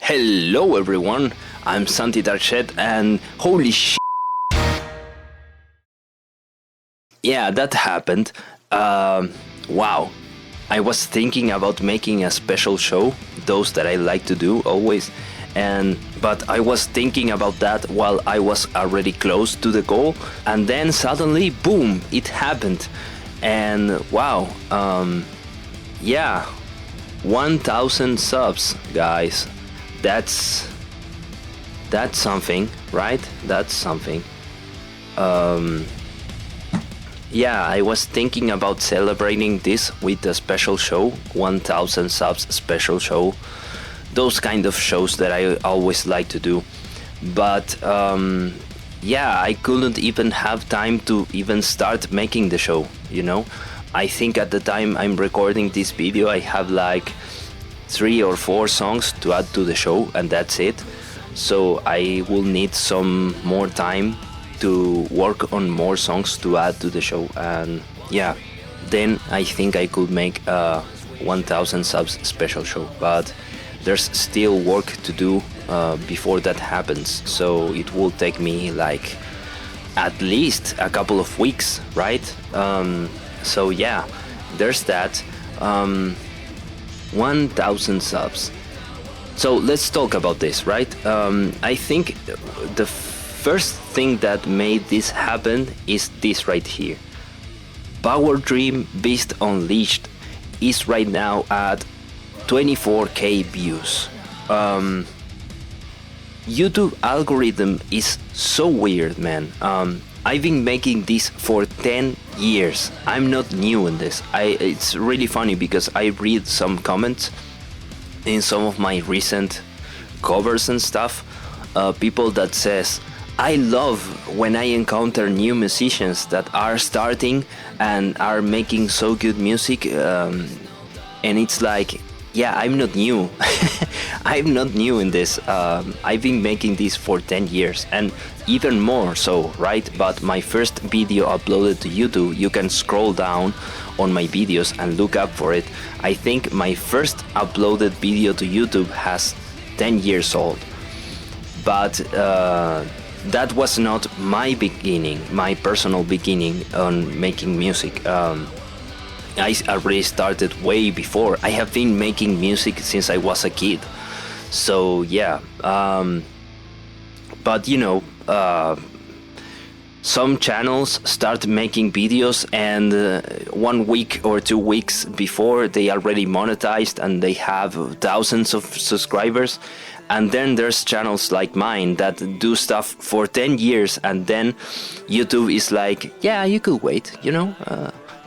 Hello everyone, I'm SantyDark and holy sh**. Yeah, that happened. Wow. I was thinking about making a special show, those that I like to do always, but I was thinking about that while I was already close to the goal, and then suddenly, boom, it happened. And wow, yeah, 1,000 subs, guys. That's something, right? That's something. Yeah, I was thinking about celebrating this with a special show, 1,000 subs special show. Those kind of shows that I always like to do. But yeah, I couldn't even have time to even start making the show, you know? I think at the time I'm recording this video, I have like 3 or 4 songs to add to the show, and that's it. So I will need some more time to work on more songs to add to the show, and yeah, then I think I could make a 1,000 subs special show. But there's still work to do before that happens, so it will take me like at least a couple of weeks, right? So yeah, there's that. 1,000 subs. So let's talk about this, right? I think the first thing that made this happen is this right here. Power Dream Beast Unleashed is right now at 24k views. YouTube algorithm is so weird, man. I've been making this for 10 years. I'm not new in this. It's really funny because I read some comments in some of my recent covers and stuff. People that says, I love when I encounter new musicians that are starting and are making so good music. And it's like, yeah, I'm not new. I'm not new in this. I've been making this for 10 years and even more so, right? But my first video uploaded to YouTube, you can scroll down on my videos and look up for it. I think my first uploaded video to YouTube has 10 years old. But that was not my beginning, my personal beginning on making music. I already started way before. I have been making music since I was a kid. So yeah, but you know, some channels start making videos and 1 week or 2 weeks before they already monetized and they have thousands of subscribers. And then there's channels like mine that do stuff for 10 years and then YouTube is like, yeah, you could wait, you know,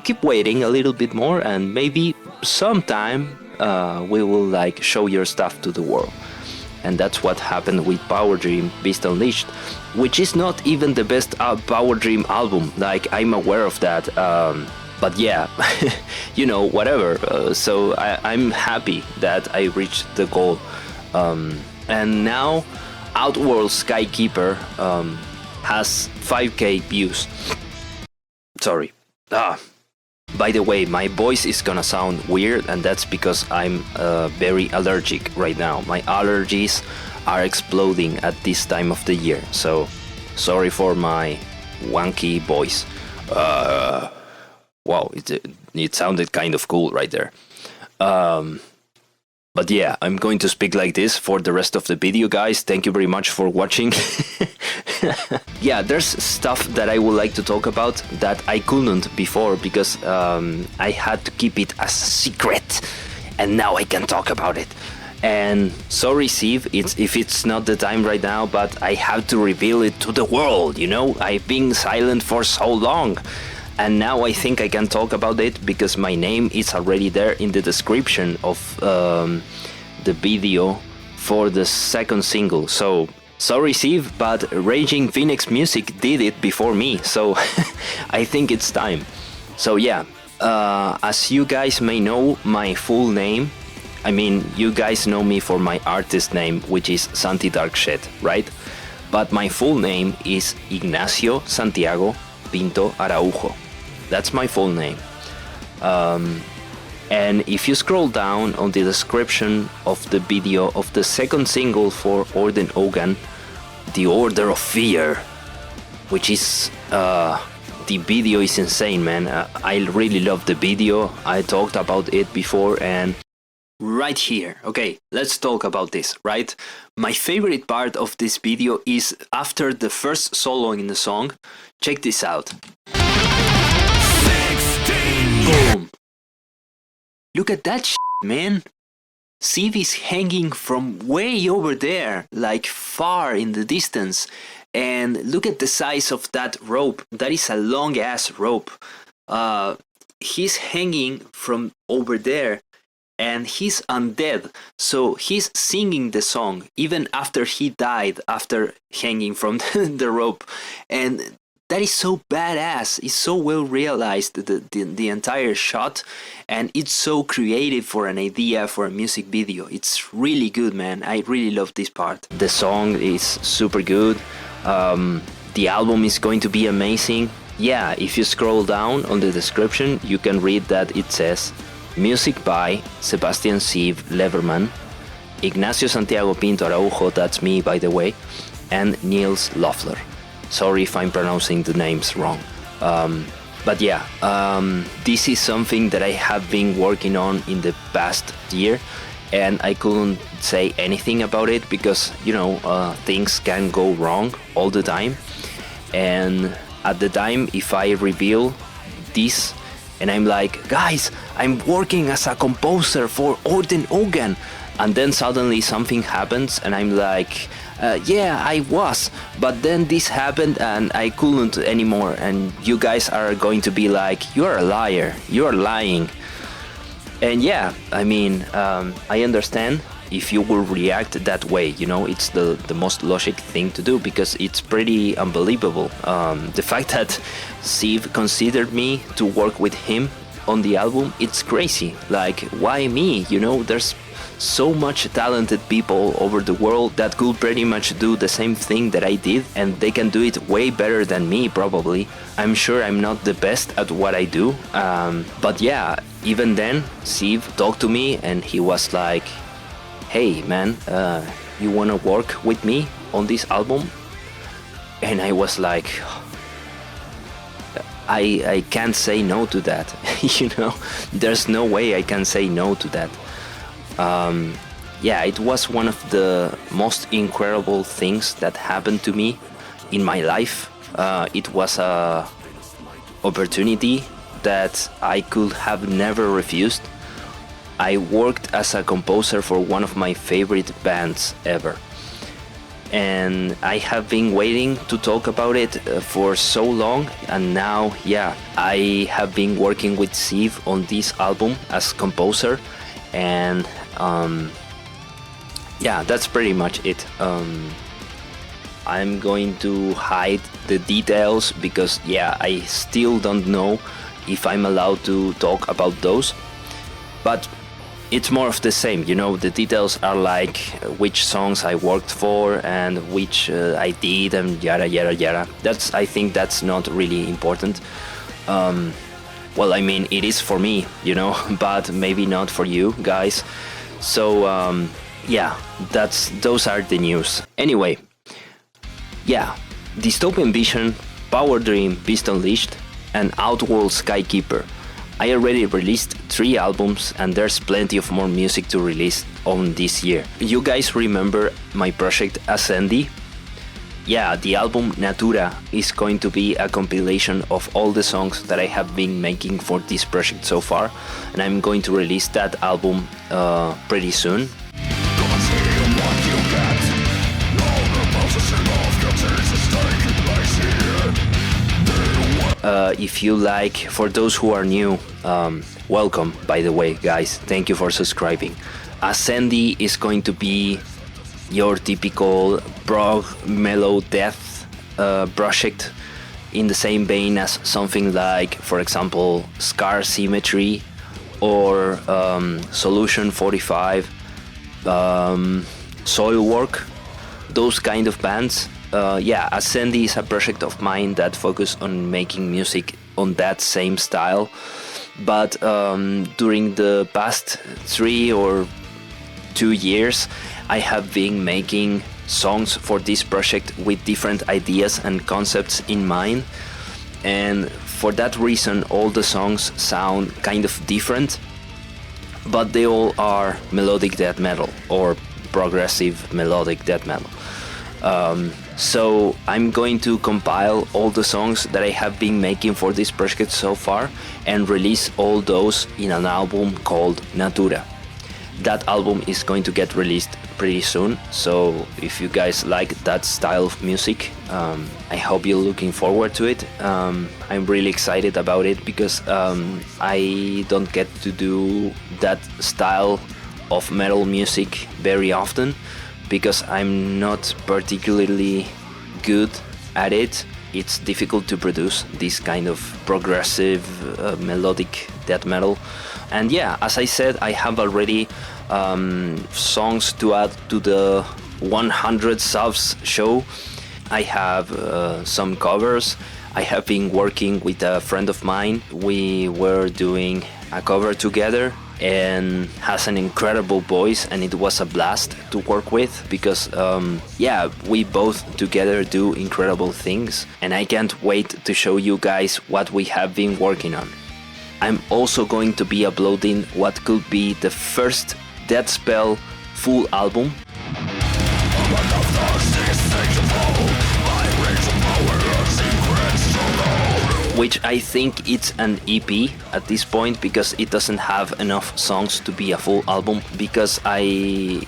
keep waiting a little bit more and maybe sometime we will like show your stuff to the world. And that's what happened with Power Dream Beast Unleashed, which is not even the best Power Dream album, like I'm aware of that, but yeah, you know, whatever. So I'm happy that I reached the goal. And now Outworld Skykeeper has 5k views. Sorry. By the way, my voice is gonna sound weird, and that's because I'm very allergic right now. My allergies are exploding at this time of the year, so sorry for my wonky voice. Wow, it sounded kind of cool right there. But yeah, I'm going to speak like this for the rest of the video, guys. Thank you very much for watching. Yeah, there's stuff that I would like to talk about that I couldn't before because I had to keep it a secret, and now I can talk about it. And sorry, Steve, if it's not the time right now, but I have to reveal it to the world, you know? I've been silent for so long. And now I think I can talk about it because my name is already there in the description of the video for the second single. So, sorry Steve, but Raging Phoenix Music did it before me, so I think it's time. So yeah, as you guys may know, my full name, I mean, you guys know me for my artist name, which is SantyDark, right? But my full name is Ignacio Santiago Pinto Araujo. That's my full name. And if you scroll down on the description of the video of the second single for Orden Ogan, The Order of Fear, which is the video is insane, man. I really love the video. I talked about it before, and right here, okay, let's talk about this, right? My favorite part of this video is after the first solo in the song. Check this out. 16. Boom. Look at that shit, man. Siv is hanging from way over there, like far in the distance. And look at the size of that rope. That is a long ass rope. He's hanging from over there and he's undead. So he's singing the song even after he died, after hanging from the rope. And that is so badass. It's so well realized, the entire shot, and it's so creative for an idea for a music video. It's really good, man. I really love this part. The song is super good. The album is going to be amazing. Yeah, if you scroll down on the description, you can read that it says music by Sebastian Siv Leverman, Ignacio Santiago Pinto Araujo, that's me by the way, and Niels Loeffler. Sorry if I'm pronouncing the names wrong. But yeah, this is something that I have been working on in the past year, and I couldn't say anything about it because, you know, things can go wrong all the time. And at the time, if I reveal this and I'm like, guys, I'm working as a composer for Orden Ogan, and then suddenly something happens and I'm like, yeah, I was, but then this happened and I couldn't anymore, and you guys are going to be like, you're a liar, you're lying. And yeah, I mean, I understand if you will react that way, you know, it's the most logic thing to do because it's pretty unbelievable. The fact that Siv considered me to work with him on the album, it's crazy. Like, why me? You know, there's so much talented people over the world that could pretty much do the same thing that I did, and they can do it way better than me probably. I'm sure I'm not the best at what I do, but yeah, even then Siv talked to me and he was like, hey man, you wanna work with me on this album? And I was like, I can't say no to that. You know, there's no way I can say no to that. Yeah, it was one of the most incredible things that happened to me in my life. It was a opportunity that I could have never refused. I worked as a composer for one of my favorite bands ever. And I have been waiting to talk about it for so long, and now, yeah, I have been working with Siv on this album as composer, and yeah, that's pretty much it. I'm going to hide the details because, yeah, I still don't know if I'm allowed to talk about those, but it's more of the same, you know. The details are like which songs I worked for and which I did and yada yada yada. I think that's not really important. Well, I mean, it is for me, you know, but maybe not for you guys. So yeah, those are the news. Anyway, yeah, Dystopian Vision, Power Dream, Beast Unleashed, and Outworld Skykeeper. I already released 3 albums and there's plenty of more music to release on this year. You guys remember my project Ascendi? Yeah, the album Natura is going to be a compilation of all the songs that I have been making for this project so far, and I'm going to release that album pretty soon. If you like, for those who are new, welcome, by the way, guys. Thank you for subscribing. Ascendi is going to be your typical prog mellow death project in the same vein as something like, for example, Scar Symmetry or Solution 45, Soilwork, those kind of bands. Yeah, Ascendi is a project of mine that focuses on making music on that same style. But during the past 3 or 2 years, I have been making songs for this project with different ideas and concepts in mind, and for that reason all the songs sound kind of different, but they all are melodic death metal or progressive melodic death metal. So I'm going to compile all the songs that I have been making for this project so far and release all those in an album called Natura. That album is going to get released pretty soon, so if you guys like that style of music, I hope you're looking forward to it. I'm really excited about it because I don't get to do that style of metal music very often, because I'm not particularly good at it. It's difficult to produce this kind of progressive melodic death metal. And yeah, as I said, I have already songs to add to the 100 subs show. I have some covers. I have been working with a friend of mine. We were doing a cover together, and has an incredible voice, and it was a blast to work with because we both together do incredible things, and I can't wait to show you guys what we have been working on. I'm also going to be uploading what could be the first Deathspell full album. Which I think it's an EP at this point, because it doesn't have enough songs to be a full album, because I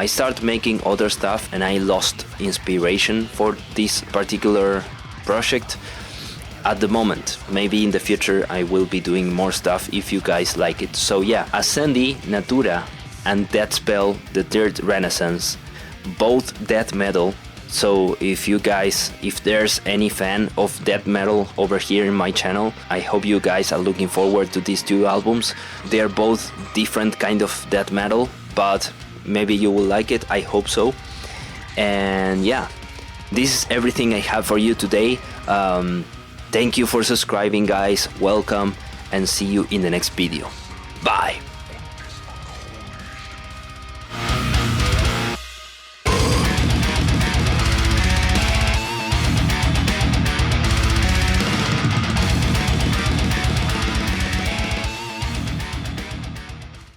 start making other stuff and I lost inspiration for this particular project at the moment. Maybe in the future I will be doing more stuff if you guys like it. So yeah, Ascendi, Natura and Deathspell, The Third Renaissance, both death metal. So if there's any fan of death metal over here in my channel, I hope you guys are looking forward to these 2 albums. They're both different kind of death metal, but maybe you will like it, I hope so. And yeah, this is everything I have for you today. Thank you for subscribing, guys, welcome, and see you in the next video. Bye!